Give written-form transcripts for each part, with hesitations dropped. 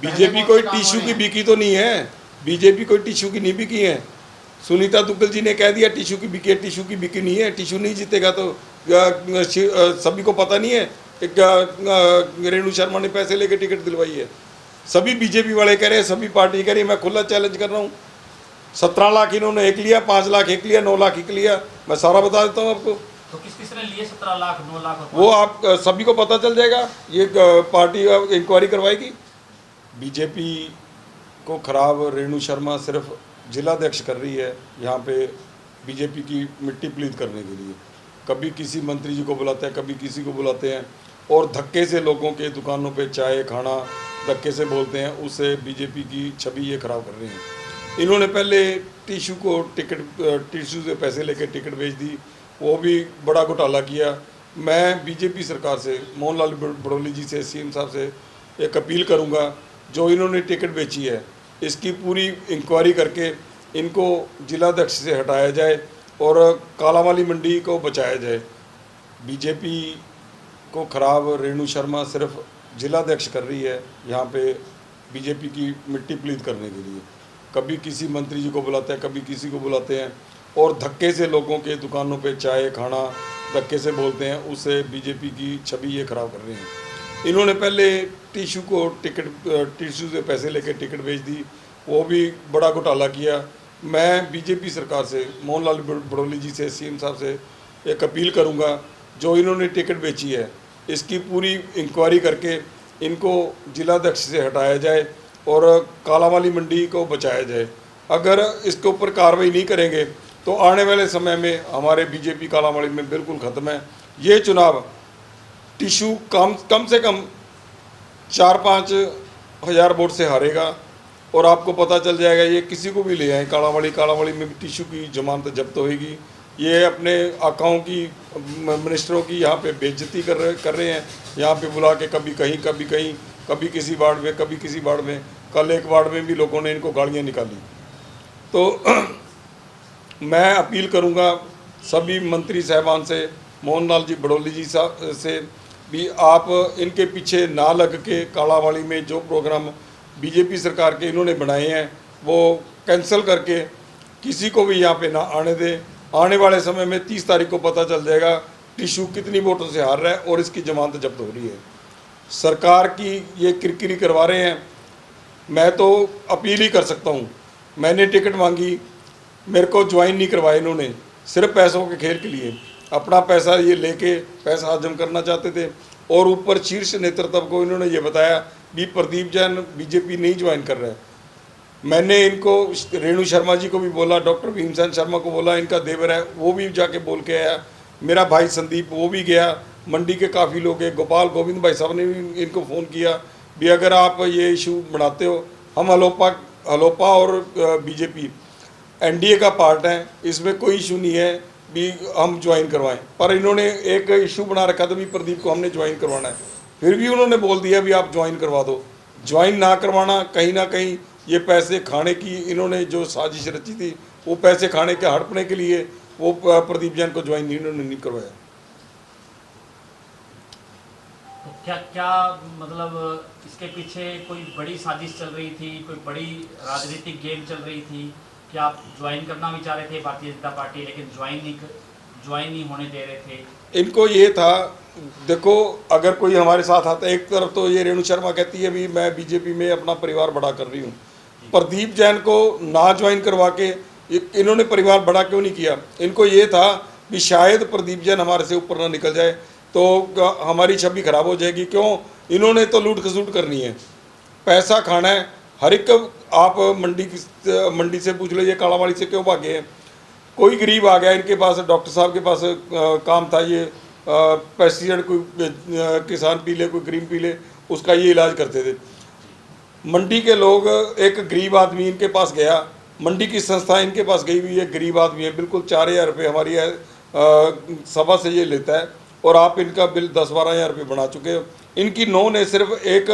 BJP कोई tissue की बिकी तो नहीं है, बीजेपी कोई टिश्यू की नहीं बिकी है। सुनीता दुग्गल जी ने कह दिया टिश्यू की बिकी है, टिश्यू की बिकी नहीं है, टिश्यू नहीं जीतेगा तो सभी को पता नहीं है रेणु शर्मा ने पैसे लेके टिकट दिलवाई है। सभी बीजेपी वाले कह रहे हैं, सभी पार्टी कह रही है, मैं खुला चैलेंज कर रहा हूँ। 17 लाख इन्होंने एक लिया, 5 लाख एक लिया, 9 लाख एक लिया, मैं सारा बता देता हूँ आपको। तो किस किस ने लिए 17 लाख 9 लाख? वो आप सभी को पता चल जाएगा, ये पार्टी इंक्वायरी करवाएगी। बीजेपी को खराब रेणु शर्मा सिर्फ जिलाध्यक्ष कर रही है यहाँ पे बीजेपी की मिट्टी प्लीत करने के लिए। कभी किसी मंत्री जी को बुलाते हैं, कभी किसी को बुलाते हैं और धक्के से लोगों के दुकानों पे चाय खाना धक्के से बोलते हैं, उससे बीजेपी की छवि ये खराब कर रहे हैं। इन्होंने पहले टिश्यू को टिश्यू से पैसे लेके टिकट बेच दी, वो भी बड़ा घोटाला किया। मैं बीजेपी सरकार से, मोहनलाल बड़ौली जी से, सीएम साहब से एक अपील करूंगा, जो इन्होंने टिकट बेची है इसकी पूरी इंक्वायरी करके इनको जिलाध्यक्ष से हटाया जाए और कालावाली मंडी को बचाया जाए। बीजेपी को खराब रेणु शर्मा सिर्फ जिलाध्यक्ष कर रही है यहाँ पे बीजेपी की मिट्टी प्लीत करने के लिए। कभी किसी मंत्री जी को बुलाते हैं, कभी किसी को बुलाते हैं और धक्के से लोगों के दुकानों पे चाय खाना धक्के से बोलते हैं, उससे बीजेपी की छवि ये खराब कर रहे हैं। इन्होंने पहले टिश्यू से पैसे लेके टिकट बेच दी, वो भी बड़ा घोटाला किया। मैं बीजेपी सरकार से, मोहनलाल बड़ौली जी से, सीएम साहब से एक अपील करूंगा, जो इन्होंने टिकट बेची है इसकी पूरी इंक्वायरी करके इनको जिलाध्यक्ष से हटाया जाए और कालावाली मंडी को बचाया जाए। अगर इसके ऊपर कार्रवाई नहीं करेंगे तो आने वाले समय में हमारे बीजेपी कालावाली में बिल्कुल ख़त्म है। ये चुनाव टिश्यू कम से कम 4-5 हज़ार वोट से हारेगा और आपको पता चल जाएगा। ये किसी को भी ले आए, कालावाली में भी टिश्यू की जमानत जब्त होएगी। ये अपने आकाओं की, मिनिस्टरों की यहाँ पे बेइज्जती कर रहे हैं, यहाँ पे बुला के कभी कहीं कभी कहीं, कभी किसी वार्ड में कभी किसी वार्ड में। कल एक वार्ड में भी लोगों ने इनको गालियाँ निकाली। तो मैं अपील करूँगा सभी मंत्री साहबान से, मोहनलाल जी बड़ौली जी साहब से भी, आप इनके पीछे ना लग के कालावाली में जो प्रोग्राम बीजेपी सरकार के इन्होंने बनाए हैं वो कैंसिल करके किसी को भी यहाँ पे ना आने दें। आने वाले समय में 30 तारीख को पता चल जाएगा टिश्यू कितनी वोटों से हार रहा है और इसकी जमानत जब्त हो रही है। सरकार की ये किरकिरी करवा रहे हैं। मैं तो अपील ही कर सकता हूँ, मैंने टिकट मांगी, मेरे को ज्वाइन नहीं करवाया इन्होंने, सिर्फ पैसों के खेल के लिए। अपना पैसा ये लेके पैसा हजम करना चाहते थे और ऊपर शीर्ष नेतृत्व को इन्होंने ये बताया भी प्रदीप जैन बीजेपी नहीं ज्वाइन कर रहा है। मैंने इनको रेणु शर्मा जी को भी बोला, डॉक्टर भीमसेन शर्मा को बोला, इनका देवर है वो भी जाके बोल के आया, मेरा भाई संदीप वो भी गया, मंडी के काफ़ी लोग हैं, गोपाल गोविंद भाई साहब ने भी इनको फ़ोन किया भी अगर आप ये इशू बनाते हो, हम हलोपा और बीजेपी एनडीए का पार्ट है, इसमें कोई इशू नहीं है भी हम ज्वाइन करवाएं। पर इन्होंने एक इशू बना रखा था भी प्रदीप को हमने ज्वाइन करवाना है, फिर भी उन्होंने बोल दिया भी आप ज्वाइन करवा दो। ज्वाइन ना करवाना कहीं ना कहीं ये पैसे खाने की इन्होंने जो साजिश रची थी, वो पैसे खाने के हड़पने के लिए वो प्रदीप जैन को ज्वाइन इन्होंने नहीं करवाया। तो क्या मतलब इसके पीछे कोई बड़ी साजिश चल रही थी, कोई बड़ी राजनीतिक गेम चल रही थी कि आप ज्वाइन करना भी चाह रहे थे भारतीय जनता पार्टी, लेकिन ज्वाइन नहीं होने दे रहे थे? इनको ये था, देखो अगर कोई हमारे साथ आता है, एक तरफ तो ये रेणु शर्मा कहती है भी मैं बीजेपी में अपना परिवार बड़ा कर रही हूँ, प्रदीप जैन को ना ज्वाइन करवा के इन्होंने परिवार बड़ा क्यों नहीं किया? इनको ये था भी शायद प्रदीप जैन हमारे से ऊपर ना निकल जाए तो हमारी छवि खराब हो जाएगी। क्यों? इन्होंने तो लूट खसूट करनी है, पैसा खाना है हर एक। आप मंडी से पूछ लीजिए कालावाड़ी से क्यों भागे हैं? कोई गरीब आ गया इनके पास, डॉक्टर साहब के पास काम था, ये पेस्टिसाइड कोई किसान पी ले, कोई गरीब पी ले, उसका ये इलाज करते थे। मंडी के लोग, एक गरीब आदमी इनके पास गया, मंडी की संस्था इनके पास गई हुई है, गरीब आदमी है, बिल्कुल 4,000 रुपये हमारी सभा से ये लेता है और आप इनका बिल 10-12 हज़ार रुपये बना चुके हो। इनकी नौ ने सिर्फ एक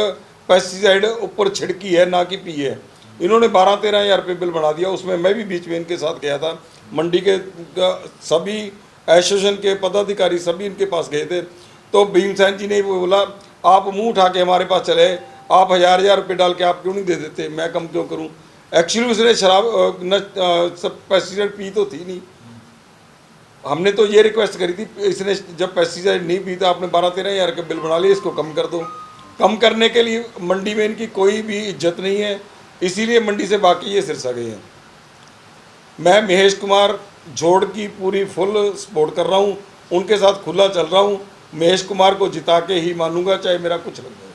पेस्टिसाइड ऊपर छिड़की है, ना कि पी है। इन्होंने 12-13 हज़ार रुपये बिल बना दिया। उसमें मैं भी बीच में इनके साथ गया था, मंडी के सभी एसोसिएशन के पदाधिकारी सभी इनके पास गए थे। तो भीमसेन जी ने वो बोला आप मुंह उठा के हमारे पास चले, आप 1000 रुपये डाल के आप क्यों नहीं दे देते, मैं कम क्यों करूं? एक्चुअली उसने शराब सब पेस्टिसाइड पी तो थी नहीं। हमने तो ये रिक्वेस्ट करी थी, इसने जब पेस्टिसाइड नहीं पी तो आपने 12-13 हज़ार का बिल बना लिया, इसको कम कर दो। कम करने के लिए मंडी में इनकी कोई भी इज्जत नहीं है, इसीलिए मंडी से बाकी ये सिरसा गए हैं। मैं महेश कुमार झोड़ की पूरी फुल सपोर्ट कर रहा हूँ, उनके साथ खुला चल रहा हूँ। महेश कुमार को जिता के ही मानूंगा, चाहे मेरा कुछ लग जाए।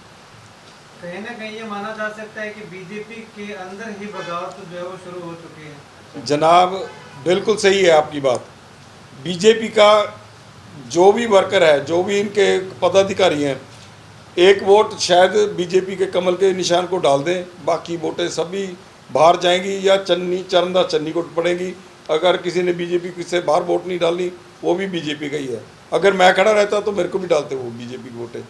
कहीं ना कहीं ये माना जा सकता है कि बीजेपी के अंदर ही बगावत जो है वो शुरू हो चुकी है। जनाब बिल्कुल सही है आपकी बात। बीजेपी का जो भी वर्कर है, जो भी इनके पदाधिकारी हैं, एक वोट शायद बीजेपी के कमल के निशान को डाल दें, बाकी वोटें सभी बाहर जाएंगी या चरणदास चन्नी को पड़ेंगी। अगर किसी ने बीजेपी से बाहर वोट नहीं डालनी, वो भी बीजेपी का ही है। अगर मैं खड़ा रहता तो मेरे को भी डालते वो बीजेपी की वोटें।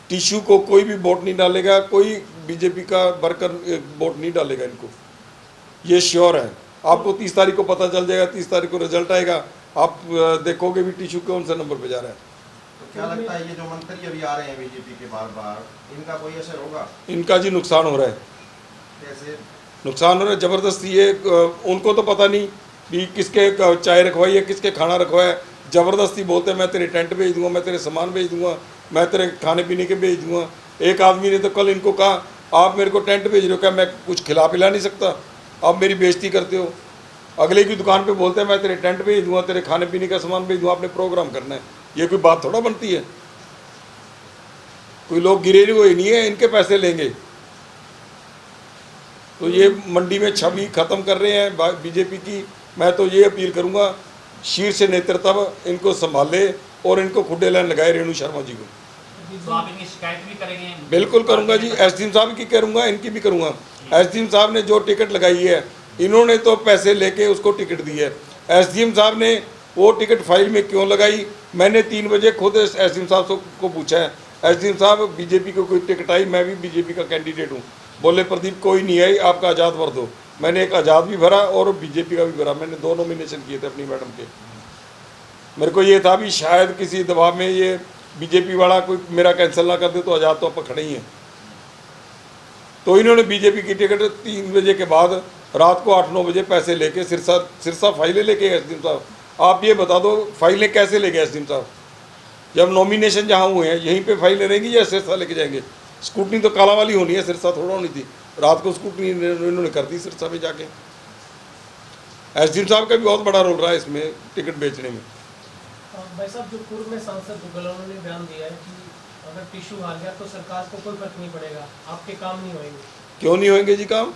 टिश्यू को कोई भी वोट नहीं डालेगा, कोई बीजेपी का वर्कर वोट नहीं डालेगा इनको, ये श्योर है। आपको 30 तारीख को पता चल जाएगा, 30 तारीख को रिजल्ट आएगा, आप देखोगे भी टिश्यू कौन सा नंबर पे जा रहा है। तो क्या लगता है ये जो मंत्री अभी आ रहे हैं बीजेपी के बार बार, इनका कोई असर होगा? इनका जी नुकसान हो रहा है। कैसे नुकसान हो रहा है ज़बरदस्ती। ये उनको तो पता नहीं कि किसके चाय रखवाई है, किसके खाना रखवाया है। ज़बरदस्ती बोलते हैं मैं तेरे टेंट भेज दूंगा, मैं तेरे सामान भेज दूंगा, मैं तेरे खाने पीने के भेज दूंगा। एक आदमी ने तो कल इनको कहा आप मेरे को टेंट भेज रहे हो, क्या मैं कुछ खिला पिला नहीं सकता? आप मेरी बेइज्जती करते हो। अगले की दुकान पे बोलते हैं मैं तेरे टेंट भेज दूंगा, तेरे खाने पीने का सामान भेज दूंगा, आपने प्रोग्राम करना है। ये कोई बात थोड़ा बनती है। कोई लोग गिरे हुए नहीं है, इनके पैसे लेंगे। तो ये मंडी में छवि ख़त्म कर रहे हैं बीजेपी की। मैं तो ये अपील करूंगा शीर्ष नेतृत्व इनको संभाले और इनको खुडे लाइन लगाए रेणु शर्मा जी को। तो आप इनकी शिकायत भी करेंगे? बिल्कुल करूंगा जी, एसडीएम साहब की करूंगा, इनकी भी करूंगा। एसडीएम साहब ने जो टिकट लगाई है, इन्होंने तो पैसे लेके उसको टिकट दी है। एसडीएम साहब ने वो टिकट फाइल में क्यों लगाई? मैंने 3 बजे खुद एसडीएम साहब को पूछा है, एसडीएम साहब बीजेपी को कोई टिकट आई? मैं भी बीजेपी का कैंडिडेट हूँ। बोले प्रदीप कोई नहीं आई, आपका आज़ाद भर दो। मैंने एक आज़ाद भी भरा और बीजेपी का भी भरा। मैंने 2 नॉमिनेशन किए थे अपनी मैडम के। मेरे को ये था भी शायद किसी दबाव में ये बीजेपी वाला कोई मेरा कैंसिल ना कर दे, तो आज़ाद तो आप खड़े ही हैं। तो इन्होंने बीजेपी की टिकट 3 बजे के बाद रात को 8-9 बजे पैसे लेके सिरसा फाइलें लेके गए एसडीएम साहब। आप ये बता दो फाइलें कैसे ले गए एसडीएम साहब? जब नॉमिनेशन जहाँ हुए हैं यहीं पे फाइलें रहेंगी या सिरसा लेके जाएंगे? स्कूटनी तो काला वाली होनी है, सिरसा थोड़ा होनी थी। रात को स्कूटनी इन्होंने कर दी सिरसा में जाके। एसडीएम साहब का भी बहुत बड़ा रोल रहा है इसमें टिकट बेचने में। भाई साहब, जो पूर्व में सांसद दुग्गल ने बयान दिया है कि अगर टिश्यू हार गया तो सरकार को कोई फर्क नहीं पड़ेगा, आपके काम नहीं होंगे। क्यों नहीं होंगे जी काम?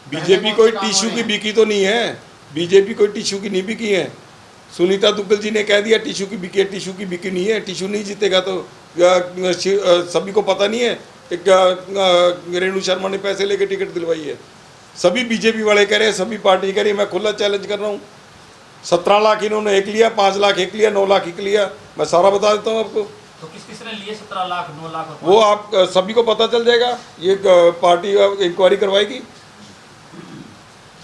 बीजेपी कोई टिश्यू की बिकी तो नहीं है, बीजेपी कोई टिश्यू की नहीं बिकी है। सुनीता दुग्गल जी ने कह दिया टिश्यू की बिकी है, टिश्यू की बिकी नहीं है। टिश्यू नहीं जीतेगा तो सभी को पता नहीं है रेणु शर्मा ने पैसे लेके टिकट दिलवाई है। सभी बीजेपी वाले कह रहे हैं, सभी पार्टी कह रही है। मैं खुला चैलेंज कर रहा हूँ। 17 लाख इन्होंने एक लिया, 5 लाख एक लिया, 9 लाख एक लिया। मैं सारा बता देता हूँ आपको। तो किस किस ने लिए 17 लाख 9 लाख और वो आप सभी को पता चल जाएगा। ये पार्टी इंक्वायरी करवाएगी।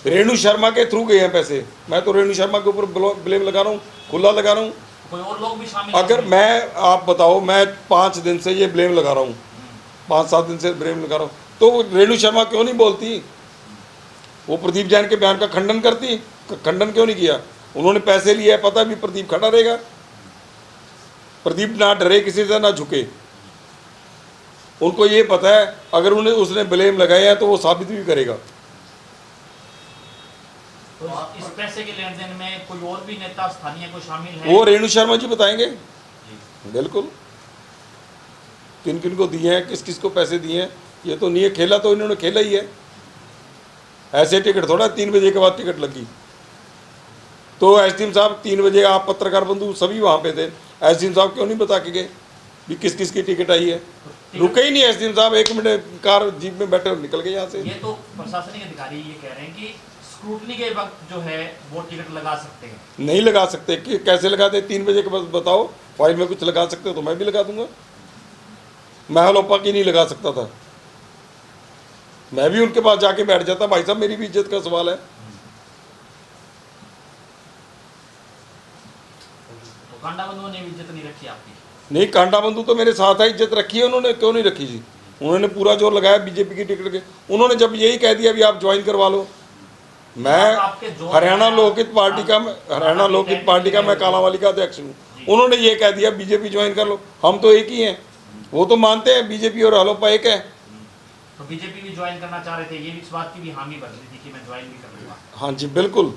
रेणु शर्मा के थ्रू गए हैं पैसे। मैं तो रेणु शर्मा के ऊपर ब्लेम लगा रहा हूँ, खुला लगा रहा हूँ। कोई और लोग भी शामिल अगर हैं? मैं आप बताओ, मैं 5 दिन से ये ब्लेम लगा रहा हूँ, 5-7 दिन से ब्लेम लगा रहा हूँ, तो रेणु शर्मा क्यों नहीं बोलती? वो प्रदीप जैन के बयान का खंडन करती, खंडन क्यों नहीं किया? उन्होंने पैसे लिए, पता भी प्रदीप खड़ा रहेगा। प्रदीप ना डरे किसी से, ना झुके। उनको ये पता है अगर उन्हें उसने ब्लेम लगाया है तो वो साबित भी करेगा। तो इस पैसे के लेन देन में कोई और भी नेता स्थानीय को शामिल है? वो रेणु शर्मा जी बताएंगे बिल्कुल, किन किन को दिए हैं, किस किस को पैसे दिए हैं। ये तो नहीं है, खेला तो इन्होंने खेला ही है। ऐसे टिकट थोड़ा 3 बजे के बाद टिकट लगी। तो एसडीएम साहब 3 बजे, आप पत्रकार बंधु सभी वहाँ पे थे, एसडीएम साहब क्यों नहीं बता के गए भी किस किस की टिकट आई है? रुके ही नहीं एसडीएम साहब, 1 मिनट कार जीप में बैठे निकल गए यहाँ से। ये तो प्रशासनिक अधिकारी ये कह रहे हैं कि स्क्रूटनी के वक्त जो है वो टिकट लगा सकते हैं। नहीं लगा सकते। कि कैसे लगा दे? 3 बजे के बाद बताओ, फाइल में कुछ लगा सकते हो तो मैं भी लगा दूंगा। मैं हलोपा की नहीं लगा सकता था, मैं भी उनके पास जाके बैठ जाता। भाई साहब मेरी भी इज्जत का सवाल है। तो कांडा बंधुओं ने भी इज्जत नहीं रखी आपकी? नहीं, कांडा बंधु तो मेरे साथ है, इज्जत रखी है उन्होंने, क्यों नहीं रखी जी? उन्होंने पूरा जोर लगाया बीजेपी की टिकट के। उन्होंने जब यही कह दिया भी आप ज्वाइन करवा लो, मैं आपके जोर हरियाणा लगाया, लोकहित पार्टी का हरियाणा लोकहित पार्टी का मैं कालांवाली का अध्यक्ष हूँ, उन्होंने ये कह दिया बीजेपी ज्वाइन कर लो। हम तो एक ही हैं, वो तो मानते हैं बीजेपी और हलोपा एक है। तो बीजेपी भी ज्वाइन करना चाह रहे थे, ये भी इस बात की भी हामी भर रही थी कि मैं ज्वाइन भी कर लूंगा। हाँ जी बिल्कुल,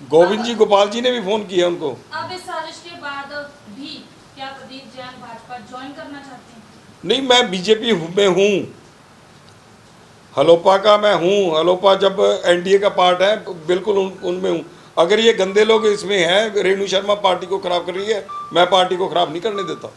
गोविंद जी गोपाल जी ने भी फोन किया उनको। अब इस साजिश के बाद भी क्या प्रदीप जैन भाजपा ज्वाइन करना चाहते हैं? नहीं, मैं बीजेपी में हूँ, हलोपा का मैं हूँ, हलोपा जब एनडीए का पार्ट है बिल्कुल उनमें हूँ। अगर ये गंदे लोग इसमें हैं, रेणु शर्मा पार्टी को खराब कर रही है, मैं पार्टी को खराब नहीं करने देता।